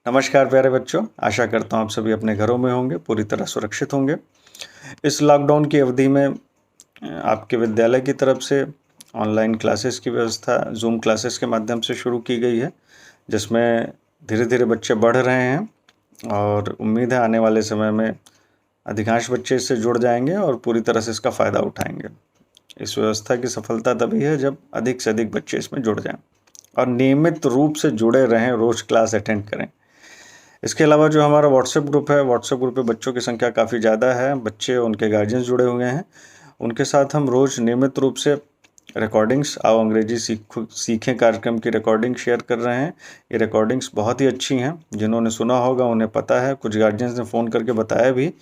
नमस्कार प्यारे बच्चों, आशा करता हूँ आप सभी अपने घरों में होंगे, पूरी तरह सुरक्षित होंगे। इस लॉकडाउन की अवधि में आपके विद्यालय की तरफ से ऑनलाइन क्लासेस की व्यवस्था ज़ूम क्लासेस के माध्यम से शुरू की गई है, जिसमें धीरे-धीरे बच्चे बढ़ रहे हैं और उम्मीद है आने वाले समय में अधिकांश बच्चे इससे जुड़ जाएंगे और पूरी तरह से इसका फ़ायदा उठाएंगे। इस व्यवस्था की सफलता तभी है जब अधिक से अधिक बच्चे इसमें जुड़ जाएं और नियमित रूप से जुड़े रहें, रोज़ क्लास अटेंड करें। इसके अलावा जो हमारा व्हाट्सएप ग्रुप है, व्हाट्सएप ग्रुप पे बच्चों की संख्या काफ़ी ज़्यादा है, बच्चे और उनके गार्जियंस जुड़े हुए हैं। उनके साथ हम रोज़ नियमित रूप से रिकॉर्डिंग्स आओ अंग्रेजी सीखें कार्यक्रम की रिकॉर्डिंग शेयर कर रहे हैं। ये रिकॉर्डिंग्स बहुत ही अच्छी हैं, जिन्होंने सुना होगा उन्हें पता है। कुछ गार्जियंस ने फ़ोन करके बताया भी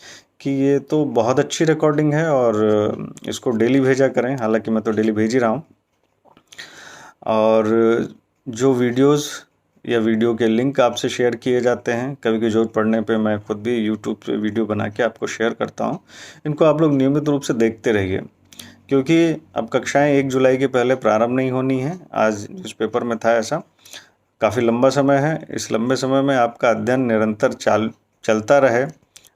कि ये तो बहुत अच्छी रिकॉर्डिंग है और इसको डेली भेजा करें, हालाँकि मैं तो डेली भेज ही रहा हूँ। और जो वीडियोज़ या वीडियो के लिंक आपसे शेयर किए जाते हैं, कभी की ज़रूरत पड़ने पे मैं खुद भी यूट्यूब पे वीडियो बना के आपको शेयर करता हूँ। इनको आप लोग नियमित रूप से देखते रहिए, क्योंकि अब कक्षाएं 1 जुलाई के पहले प्रारंभ नहीं होनी है। आज न्यूज़पेपर में था ऐसा। काफ़ी लंबा समय है, इस लंबे समय में आपका अध्ययन निरंतर चलता रहे,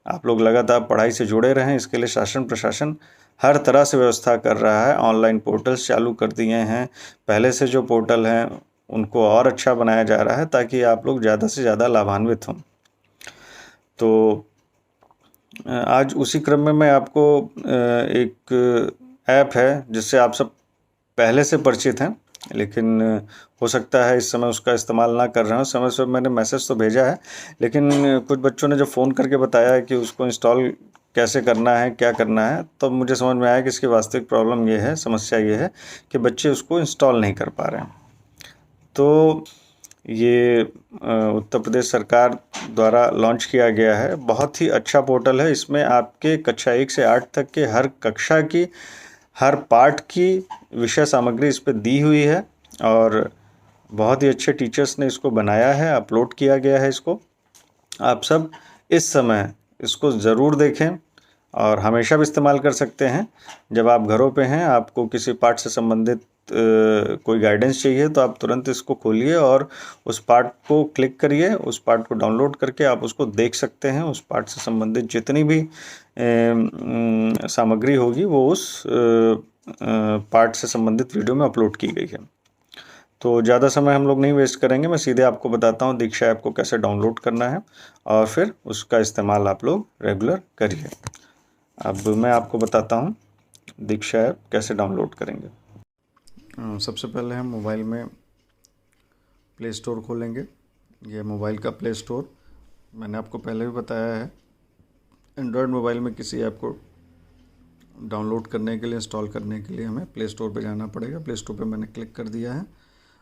आप लोग लगातार पढ़ाई से जुड़े रहें, इसके लिए शासन प्रशासन हर तरह से व्यवस्था कर रहा है। ऑनलाइन पोर्टल्स चालू कर दिए हैं, पहले से जो पोर्टल हैं उनको और अच्छा बनाया जा रहा है ताकि आप लोग ज़्यादा से ज़्यादा लाभान्वित हों। तो आज उसी क्रम में मैं आपको एक ऐप है जिससे आप सब पहले से परिचित हैं, लेकिन हो सकता है इस समय उसका इस्तेमाल ना कर रहे हो। समय से मैंने मैसेज तो भेजा है, लेकिन कुछ बच्चों ने जब फ़ोन करके बताया है कि उसको इंस्टॉल कैसे करना है, क्या करना है, तो मुझे समझ में आया कि इसकी वास्तविक प्रॉब्लम ये है, समस्या ये है कि बच्चे उसको इंस्टॉल नहीं कर पा रहे हैं। तो ये उत्तर प्रदेश सरकार द्वारा लॉन्च किया गया है। बहुत ही अच्छा पोर्टल है। इसमें आपके कक्षा 1 से 8 तक के हर कक्षा की, हर पाठ की विषय सामग्री इस पे दी हुई है और बहुत ही अच्छे टीचर्स ने इसको बनाया है, अपलोड किया गया है इसको। आप सब इस समय इसको ज़रूर देखें और हमेशा भी इस्तेमाल कर सकते हैं। जब आप घरों पे हैं, आपको किसी पाठ से संबंधित कोई गाइडेंस चाहिए तो आप तुरंत इसको खोलिए और उस पाठ को क्लिक करिए, उस पाठ को डाउनलोड करके आप उसको देख सकते हैं। उस पाठ से संबंधित जितनी भी सामग्री होगी वो उस पाठ से संबंधित वीडियो में अपलोड की गई है। तो ज़्यादा समय हम लोग नहीं वेस्ट करेंगे, मैं सीधे आपको बताता हूँ दीक्षा ऐप को कैसे डाउनलोड करना है और फिर उसका इस्तेमाल आप लोग रेगुलर करिए। अब मैं आपको बताता हूँ दीक्षा ऐप कैसे डाउनलोड करेंगे। सबसे पहले हम मोबाइल में प्ले स्टोर खोलेंगे। ये मोबाइल का प्ले स्टोर मैंने आपको पहले भी बताया है। एंड्रॉयड मोबाइल में किसी ऐप को डाउनलोड करने के लिए, इंस्टॉल करने के लिए हमें प्ले स्टोर पे जाना पड़ेगा। प्ले स्टोर पे मैंने क्लिक कर दिया है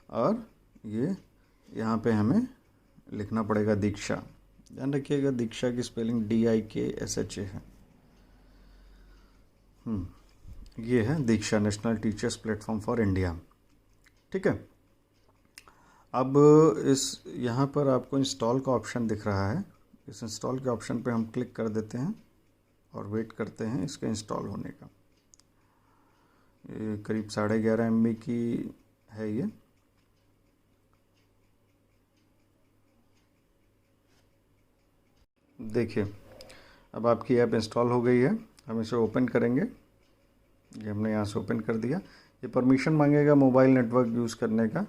और ये यहाँ पे हमें लिखना पड़ेगा दीक्षा। ध्यान रखिएगा दीक्षा की स्पेलिंग DIKSHA है। ये है Diksha, national teachers platform for India. ठीक है। अब इस यहाँ पर आपको इंस्टॉल का ऑप्शन दिख रहा है। इस इंस्टॉल के ऑप्शन पे हम क्लिक कर देते हैं और वेट करते हैं इसके इंस्टॉल होने का। ये करीब 11.5 MB की है ये। देखिए अब आपकी ऐप इंस्टॉल हो गई है। हम इसे ओपन करेंगे। ये हमने यहाँ से ओपन कर दिया। ये परमिशन मांगेगा मोबाइल नेटवर्क यूज़ करने का,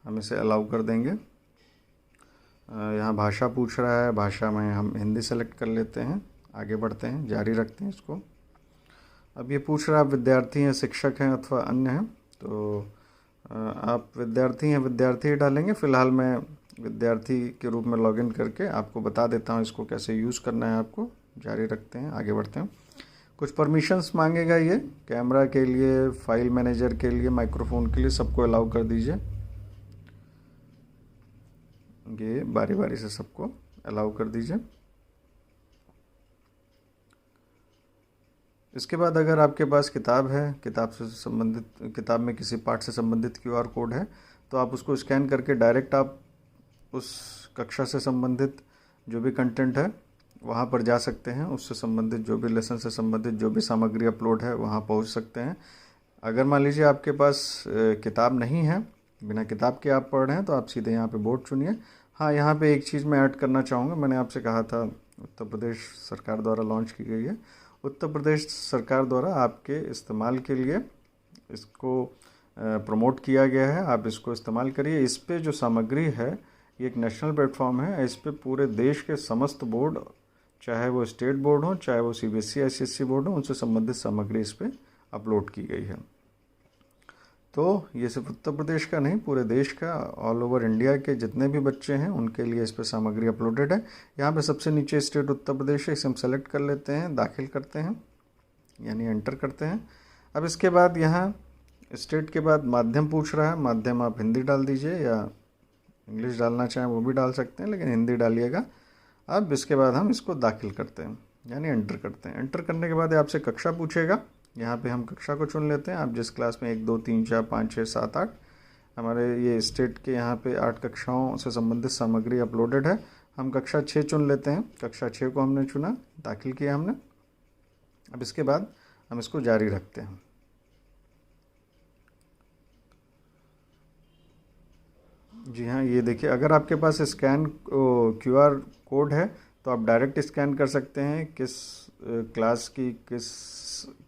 हम इसे अलाउ कर देंगे। यहाँ भाषा पूछ रहा है, भाषा में हम हिंदी सेलेक्ट कर लेते हैं। आगे बढ़ते हैं, जारी रखते हैं इसको। अब ये पूछ रहा है आप विद्यार्थी हैं, शिक्षक हैं अथवा अन्य हैं। तो आप विद्यार्थी हैं, विद्यार्थी डालेंगे। फ़िलहाल मैं विद्यार्थी के रूप में लॉगिन करके आपको बता देता हूँ इसको कैसे यूज़ करना है आपको। जारी रखते हैं, आगे बढ़ते हैं। कुछ परमिशंस मांगेगा ये, कैमरा के लिए, फाइल मैनेजर के लिए, माइक्रोफोन के लिए, सबको अलाउ कर दीजिए। ये बारी बारी से सबको अलाउ कर दीजिए। इसके बाद अगर आपके पास किताब है, किताब से संबंधित, किताब में किसी पाठ से संबंधित QR कोड है तो आप उसको स्कैन करके डायरेक्ट आप उस कक्षा से संबंधित जो भी कंटेंट है वहाँ पर जा सकते हैं। उससे संबंधित जो भी लेसन से संबंधित जो भी सामग्री अपलोड है वहाँ पहुँच सकते हैं। अगर मान लीजिए आपके पास किताब नहीं है, बिना किताब के आप पढ़ रहे हैं, तो आप सीधे यहाँ पे बोर्ड चुनिए। हाँ, यहाँ पे एक चीज़ मैं ऐड करना चाहूँगा। मैंने आपसे कहा था उत्तर प्रदेश सरकार द्वारा लॉन्च की गई है। उत्तर प्रदेश सरकार द्वारा आपके इस्तेमाल के लिए इसको प्रमोट किया गया है। आप इसको इस्तेमाल करिए। इस पे जो सामग्री है ये एक नेशनल प्लेटफॉर्म है। इस पे पूरे देश के समस्त बोर्ड, चाहे वो स्टेट बोर्ड हो, चाहे वो CBSE ICSE बोर्ड हो, उनसे संबंधित सामग्री इस पे अपलोड की गई है। तो ये सिर्फ उत्तर प्रदेश का नहीं, पूरे देश का, ऑल ओवर इंडिया के जितने भी बच्चे हैं उनके लिए इस पर सामग्री अपलोडेड है। यहाँ पे सबसे नीचे स्टेट उत्तर प्रदेश है, इसे हम सेलेक्ट कर लेते हैं, दाखिल करते हैं, यानी एंटर करते हैं। अब इसके बाद यहाँ स्टेट के बाद माध्यम पूछ रहा है। माध्यम आप हिंदी डाल दीजिए या इंग्लिश डालना चाहें वो भी डाल सकते हैं, लेकिन हिंदी डालिएगा। अब इसके बाद हम इसको दाखिल करते हैं, यानी एंटर करते हैं। एंटर करने के बाद आपसे कक्षा पूछेगा। यहाँ पे हम कक्षा को चुन लेते हैं। आप जिस क्लास में 1 2 3 4 5 6 7 8 हमारे ये स्टेट के यहाँ पे 8 कक्षाओं से संबंधित सामग्री अपलोडेड है। हम कक्षा 6 चुन लेते हैं। कक्षा 6 को हमने चुना, दाखिल किया हमने। अब इसके बाद हम इसको जारी रखते हैं। जी हाँ, ये देखिए, अगर आपके पास स्कैन QR कोड है तो आप डायरेक्ट स्कैन कर सकते हैं किस क्लास की, किस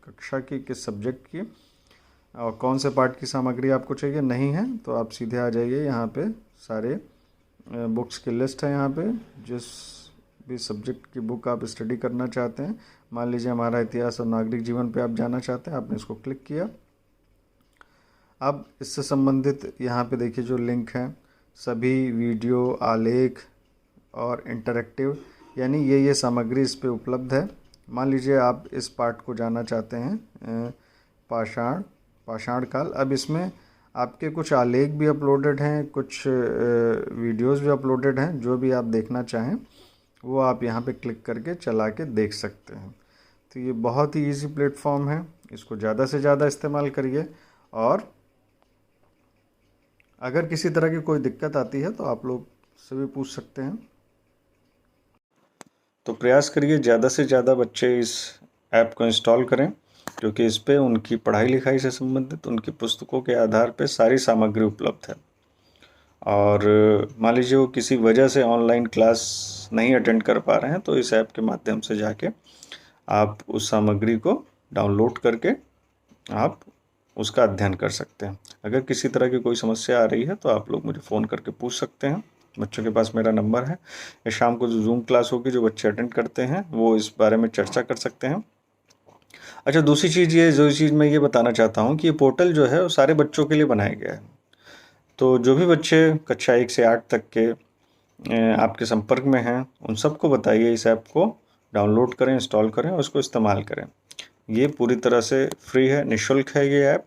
कक्षा की, किस सब्जेक्ट की और कौन से पार्ट की सामग्री आपको चाहिए। नहीं है तो आप सीधे आ जाइए, यहाँ पे सारे बुक्स की लिस्ट है। यहाँ पे जिस भी सब्जेक्ट की बुक आप स्टडी करना चाहते हैं, मान लीजिए हमारा इतिहास और नागरिक जीवन पे आप जाना चाहते हैं, आपने इसको क्लिक किया। अब इससे संबंधित यहाँ पे देखिए जो लिंक हैं, सभी वीडियो, आलेख और इंटरेक्टिव, यानी ये सामग्री इस पे उपलब्ध है। मान लीजिए आप इस पार्ट को जानना चाहते हैं, पाषाण काल। अब इसमें आपके कुछ आलेख भी अपलोडेड हैं, कुछ वीडियोस भी अपलोडेड हैं। जो भी आप देखना चाहें वो आप यहाँ पे क्लिक करके चला के देख सकते हैं। तो ये बहुत ही इजी प्लेटफॉर्म है, इसको ज़्यादा से ज़्यादा इस्तेमाल करिए। और अगर किसी तरह की कोई दिक्कत आती है तो आप लोग से भी पूछ सकते हैं। तो प्रयास करिए ज़्यादा से ज़्यादा बच्चे इस ऐप को इंस्टॉल करें, क्योंकि इस पे उनकी पढ़ाई लिखाई से संबंधित उनकी पुस्तकों के आधार पे सारी सामग्री उपलब्ध है। और मान लीजिए वो किसी वजह से ऑनलाइन क्लास नहीं अटेंड कर पा रहे हैं तो इस ऐप के माध्यम से जाके आप उस सामग्री को डाउनलोड करके आप उसका अध्ययन कर सकते हैं। अगर किसी तरह की कोई समस्या आ रही है तो आप लोग मुझे फ़ोन करके पूछ सकते हैं। बच्चों के पास मेरा नंबर है, या शाम को जो जूम क्लास होगी जो बच्चे अटेंड करते हैं वो इस बारे में चर्चा कर सकते हैं। अच्छा, दूसरी चीज़ मैं ये बताना चाहता हूँ कि ये पोर्टल जो है वो सारे बच्चों के लिए बनाया गया है। तो जो भी बच्चे कक्षा 1 से 8 तक के आपके संपर्क में हैं उन सबको बताइए इस ऐप को डाउनलोड करें, इंस्टॉल करें और उसको इस्तेमाल करें। ये पूरी तरह से फ्री है, निःशुल्क है। ये ऐप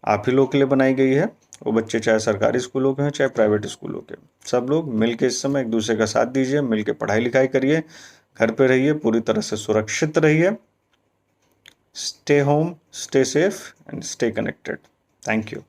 आप ही लोग के लिए बनाई गई है। वो बच्चे चाहे सरकारी स्कूलों के हैं चाहे प्राइवेट स्कूलों के, सब लोग मिलके इस समय एक दूसरे का साथ दीजिए, मिलके पढ़ाई लिखाई करिए, घर पे रहिए, पूरी तरह से सुरक्षित रहिए। Stay home, stay safe and stay connected. Thank you.